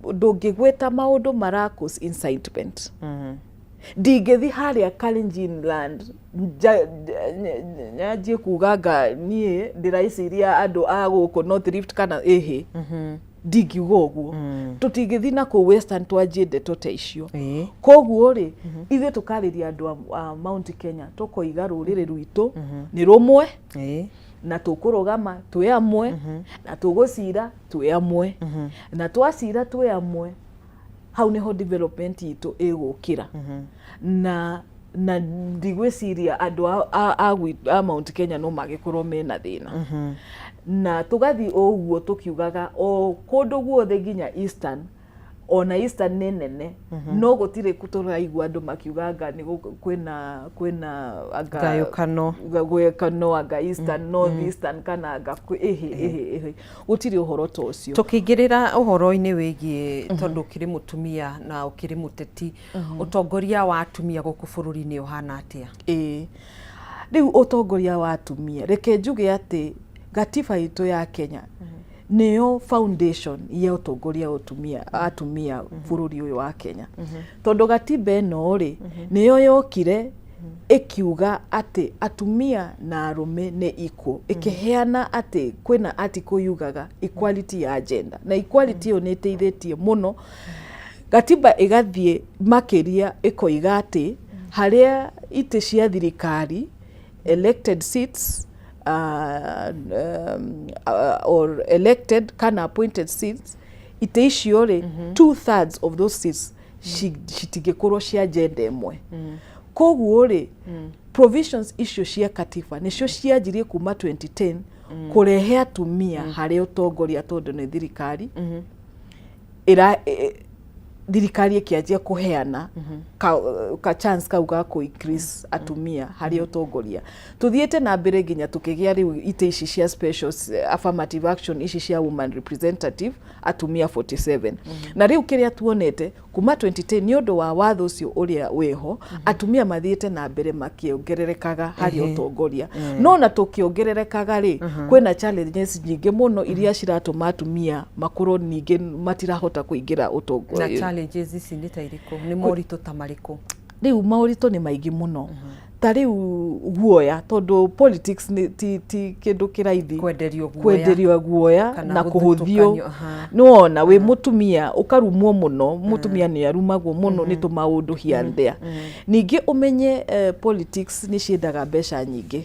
ndungigweta maundu marakus incitement ndigethi haria Kalenjin land nyaje kuganga nie ndiraiciria andu a guku North Rift kana ndigiuga uguo tutigethi na ku Western twanjie ndeto ta icio koguo ri ithe tukariria andu a Mount Kenya tukoiga rurire rwitu ni rumwe na tukurugama twi amwe na tugucira twi amwe na twacira twi amwe hau niho development itu igukira na ndigwiciria andu a Mount Kenya no magikorwo mena thina na tugathi oguo tukiugaga o kundu guothe ginya Eastern ona Eastern nene no gutire kuturaigwa andu makiuganga ni kwena gayukano aga Eastern North Eastern kana aga gutire uhoro to ucio tukingirira uhoro-ini wigie tondu kiri mutumia na ukiri muteti utongoria wa atumia guku bururi-ini uhana atia riu utongoria wa atumia reke njuge ati gatiba itu ya Kenya niyo foundation ya utongoria atumia bururi uyu wa Kenya tondu gatiba eno ri niyo yokire ikiuga ati atumia na arume ni equal ikiheana ati kwina article yugaga equality ya gender na equality yo niteithitie muno gatiba igathie makiria ikoiga ati haria ite cia thirikari elected seats or elected kana appointed seats ite icio ri 2/3 of those seats citigikorwo cia gender imwe koguo ri provisions icio cia katiba nicio cianjirie kuma 2010 kurehe atumia haria utongoria tondu ni thirikari thirikari ikianjia kuheana ka chance kau ga ku increase atumia haria utongoria tuthiete na mbere ginya tukigia riu ite ici cia special affirmative action ici cia woman representative atumia 47 na riu kiria tuonete kuma 2010 ni undu wa watho ucio uria weho atumia mathiete na mbere makiongererekaga haria utongoria no na tukiongererekaga ri kwina challenges nyingi muno iria ciratuma atumia makorwo ningi matirahota kuingira utongoria challenges ici ni ta iriku ni morito ta mariku riu maurito ni maingi muno tari guoya tondu politics ni ti kindu kiraithi kwenderio guoya na kuhuthio no we mutumia ukarumwo muno mutumia ni arumagwo muno ni tumaundu hiandea ningi umenye politics ni ciendaga mbeca nyingi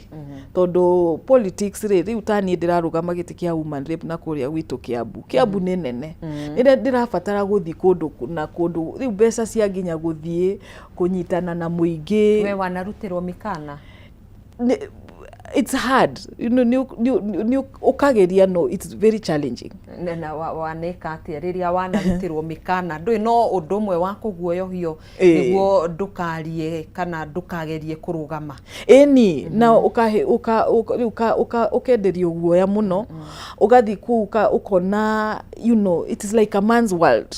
tondu politics ri utani ndirarugama giti kia human rape na kuria gwitu Kiambu ni nene ndirabatara guthi kundu na kundu ri mbeca cia nginya guthie kunyitana na muingi we wanarutirwo mikana it's hard ni ukageria no it's very challenging na waneka atia riria wanarutirwo mikana ndui no undu mwe wa kuguoyohio niguo ndukarie kana ndukagerie kurugama eni na ukenderio guoya muno ugathi kuuka ukona it is like a man's world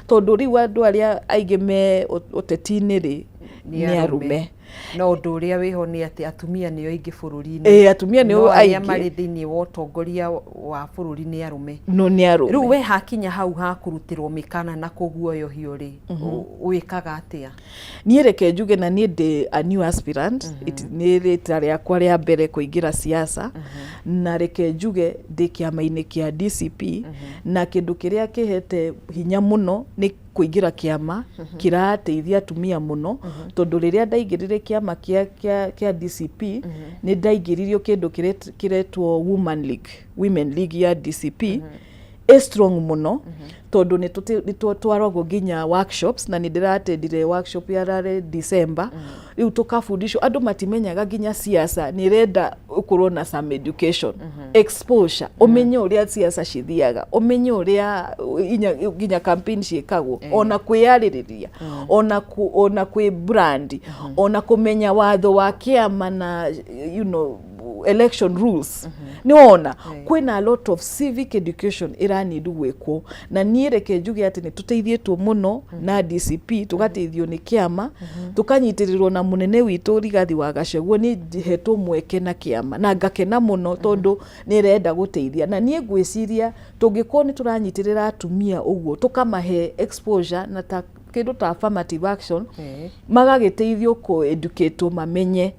tondu riu andu aria aige me utetini ri ni arume no undu uria wiho ni ati atumia nio ingi bururi-ini atumia nio aige mari thiini wa utongoria wa bururi ni arume no ni arume riu we hakinya hau ha kurutirwo mikana na kuguoyohio ri wikaga atia ni reke njuge na ni ndi a new aspirant ni rita riakwa ria mbere kuingira siasa na reke njuge ndi kiama-ini kia DCP na kindu kiria kihete hinya muno ni kuingira kiama kirateithia atumia muno tondu riria ndaingirire kiama kia DCP ni ndaingiririo kindu kiretwo Women League ya DCP strong muno tondu ni twaragwo nginya workshops na ni ndiratendire workshop ya rare December riu tukafundishwo andu matimenyaga nginya siasa ni renda ukorwo na some education exposure umenye uria siasa cithiaga umenye uria nginya campaign ciekagwo ona kwiyaririria ona kwi brand ona kumenya watho wa kiama na election rules ni ona kwina a lot of civic education iranidu gwikwo na ni reke njuge ati ni tuteithietwo muno na DCP tugateithio ni kiama tukanyitirirwo na munene witu Rigathi wa Gachagua ni hetwo mweke na kiama na ngakena muno tondu ni renda guteithia na nie ngwiciria tungikwo ni turanyitirira atumia uguo tukamahe exposure na kindu ta affirmative action magagiteithio ku educate mamenye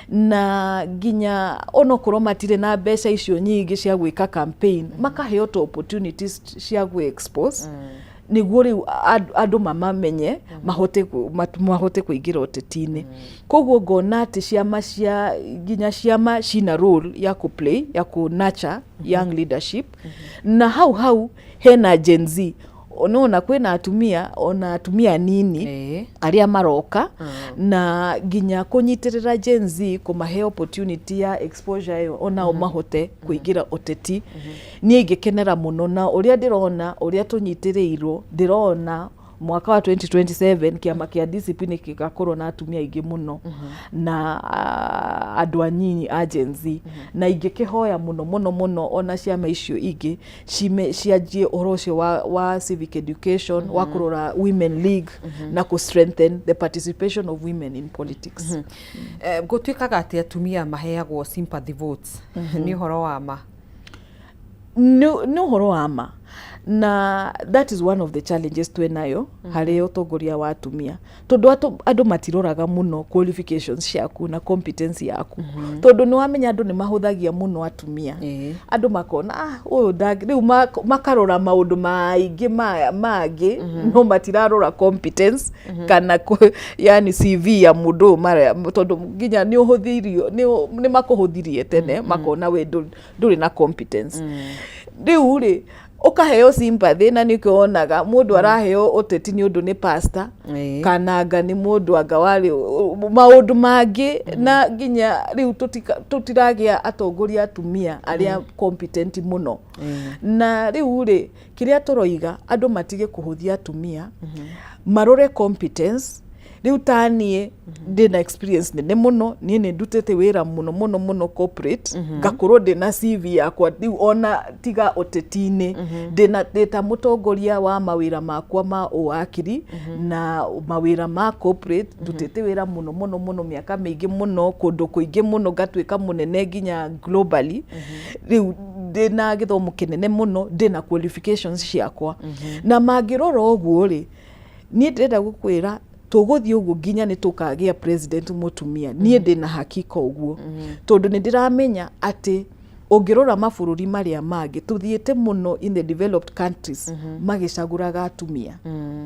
na nginya onokorwo matire na mbeca icio nyingi cia gwika campaign makaheo opportunities cia gwe expose niguo riu andu mamamenye mahote kuingira utetini koguo ngona ati ciama cia nginya ciama cina role ya ku play ya ku nurture young leadership na hau hena Gen Z ona kwina atumia nini aria maroka na nginya kunyitirira Gen Z kumahe opportunity ya exposure yo ona mahote kuingira uteti ni ngikenera muno na uria ndirona uria tunyitirirwo ndirona mwaka wa 2027 kiama kia DCP ni kigakorwo na atumia ingi muno na andu anyinyi a Gen Z na ingikihoya muno ona ciama icio ingi cianjie orocio wa civic education wa kurora Women League na ku strengthen the participation of women in politics gutwikaga ati atumia maheagwo sympathy votes ni uhoro wa ma ni uhoro wa ma na that is one of the challenges twenayo hari utongoria wa atumia tondu andu matiroraga muno qualifications ciaku na competence yaku tondu ni wamenya andu ni mahuthagia muno atumia andu makona uyu ndagi riu makarora maundu maingi mangi no matirarora competence kana yani CV ya mundu tondu nginya ni uhuthirio ni makuhuthirie tene makona we nduri na competence riu ri ukaheo sympathy na nikionaga mundu araheo uteti ni undu ni pastor kananga ni mundu agawari maundu mangi na nginya riu tutiragia atongoria atumia aria competent muno na riu ri kiria turoiga andu matige kuhuthia atumia marore competence riu tanie ndina experience nene muno ni ndutete wira muno corporate ngakorwo ndina CV yakwa riu ona tiga utetini ndina data mutongoria wa mawira makwa ma uakiri na mawira ma corporate ndutete wira muno miaka mingi muno kundu kuingi muno gatwika munene nginya globally riu ndina githomo kinene muno ndina qualifications ciakwa na mangirora uguo ri ni ndenda gukwira tuguthi uguo nginya ni tukagia president mutumia nie ndina hakika uguo tondu ni ndiramenya ati ungirora mabururi maria mangi tuthiete muno in the developed countries magicaguraga atumia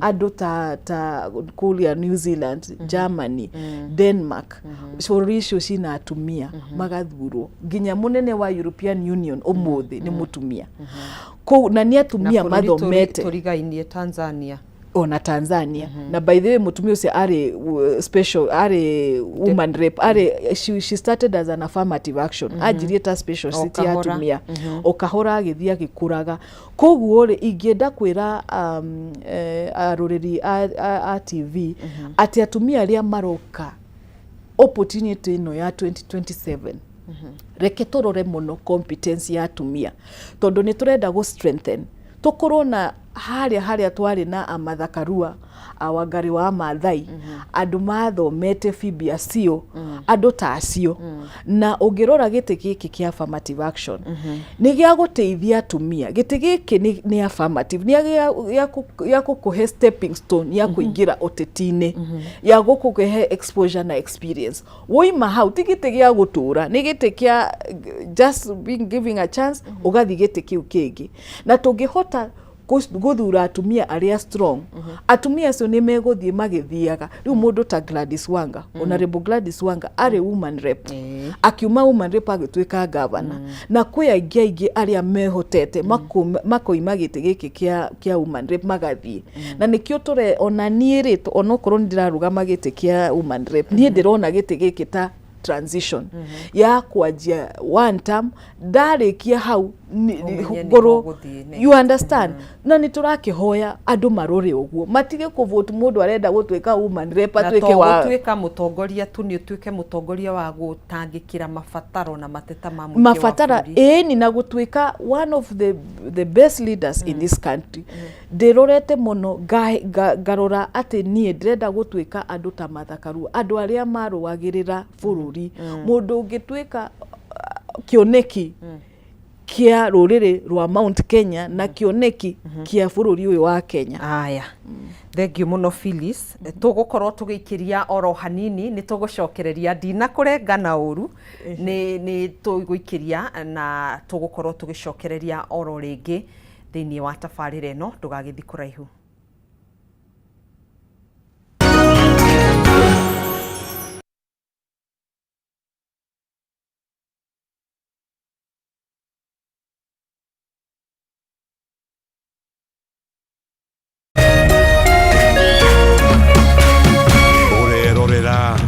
andu ta kulia New Zealand, Germany, Denmark bururi icio cina atumia magathurwo nginya munene wa European Union umuthi ni mutumia ko na ni atumia mathomete turigainie Tanzania ona Tanzania na by the way mutumia ucio ari special ari woman rep ari she started as an affirmative action ajirie ta special city ya atumia okahora agithia gikuraga koguo ri ingienda kwira aroreri a TV ati atumia aria maroka opportunity no ya 2027 reke torore muno competence ya atumia tondu ni turenda go strengthen tukorona haria twari na amathakarua awangari wa Maathai andu mathomete Phoebe Acio andu ta acio na ungirora giti giki kia affirmative action ni gia guteithia atumia giti giki ni affirmative ni ya kukuhe stepping stone ya kuingira utetine ya gukuhe exposure na experience woima hau tigiti gia gutura ni giti kia just being giving a chance ugathi giti kiu kingi na tungihota guthura atumia aria strong atumia acio ni meguthie magithiaga riu mundu ta Gladys Wanga honorable Gladys Wanga ari woman rep akiuma woman rep agitwika governor na kwi aingi aria mehotete makoima giti giki kia woman rep magathie na nikio tore ona niiri onokorwo ndirarugama giti kia woman rep nie ndirona giti giki ta transition ya kwajia one term darikia hau goro you understand na niturakihoya andu marore uguo matige kuvote mundu arenda gutwika woman rep atwike wa gutwika mutongoria tu ni utwike mutongoria wa gutangikira mafataro na mateta ma mutwe mafatara ni na gutwika one of the best leaders in this country ndirorete muno garora ati nie ndirenda gutwika andu ta mathakaru andu aria maruagirira bururi mundu ungitwika kioneki kia ruriri rwa Mount Kenya na kioneki kia bururi uyu wa Kenya. Aya thank you muno Phyllis tugukorwo tugikiria oro hanini ni tugucokereria ndina kurengana uru ni tuguikiria na tugukorwo tugicokereria oro ringi thiini wa tabarire no ndugagithi kuraihu.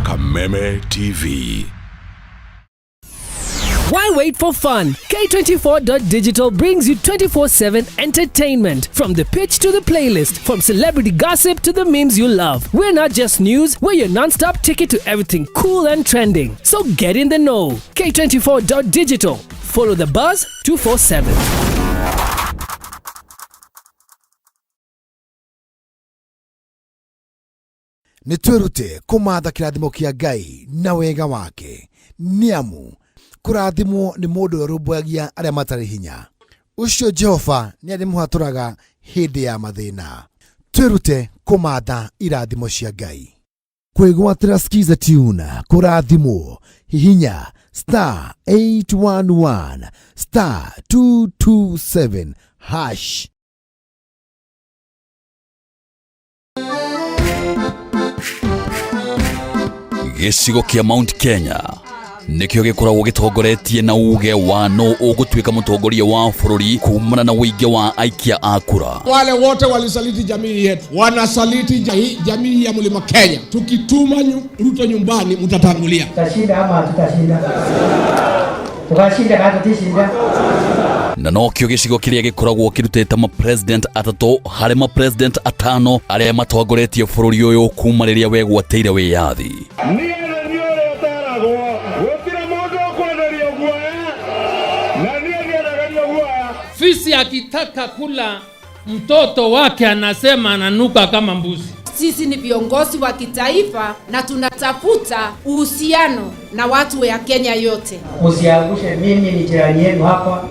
Kameme TV. Why wait for fun? K24.digital brings you 24/7 entertainment. From the pitch to the playlist, from celebrity gossip to the memes you love. We're not just news, we're your non-stop ticket to everything cool and trending. So get in the know. K24.digital. Follow the buzz 247. Nitwerute kumatha kirathimo kia Ngai na wega wake niamu kurathimwo ni mundu urumbagia aria matari hinya ucio Jehova ni ari muhaturaga hindi ya mathina twerute kumatha irathimo cia Ngai kwigwatira skiza tune kurathimwo hihinya *811 *227 hash. Gicigo kia Mount Kenya nikio gikoragwo gitongoretie na uge wa no ugutwika mutongoria wa bururi kumana na uige wa aikia akura. Wale wote walisaliti jamii yetu wanasaliti jamii ya Mlima Kenya. Tukituma Ruto nyumbani mtatangulia. Tutashinda ama tutashinda? Tukashinda kama tutashinda. Na no kio gicigo kiria gikoragwo kirutete ma president atatu hari ma president atano aria matongoretie bururi uyu kuma riria wegwateire wiyathi. Fisi akitaka kula mtoto wake anasema ananuka kama mbuzi. Sisi ni viongozi wa kitaifa na tunatafuta uhusiano na watu wa Kenya yote. Usiangushe mimi ni jirani yenu hapa.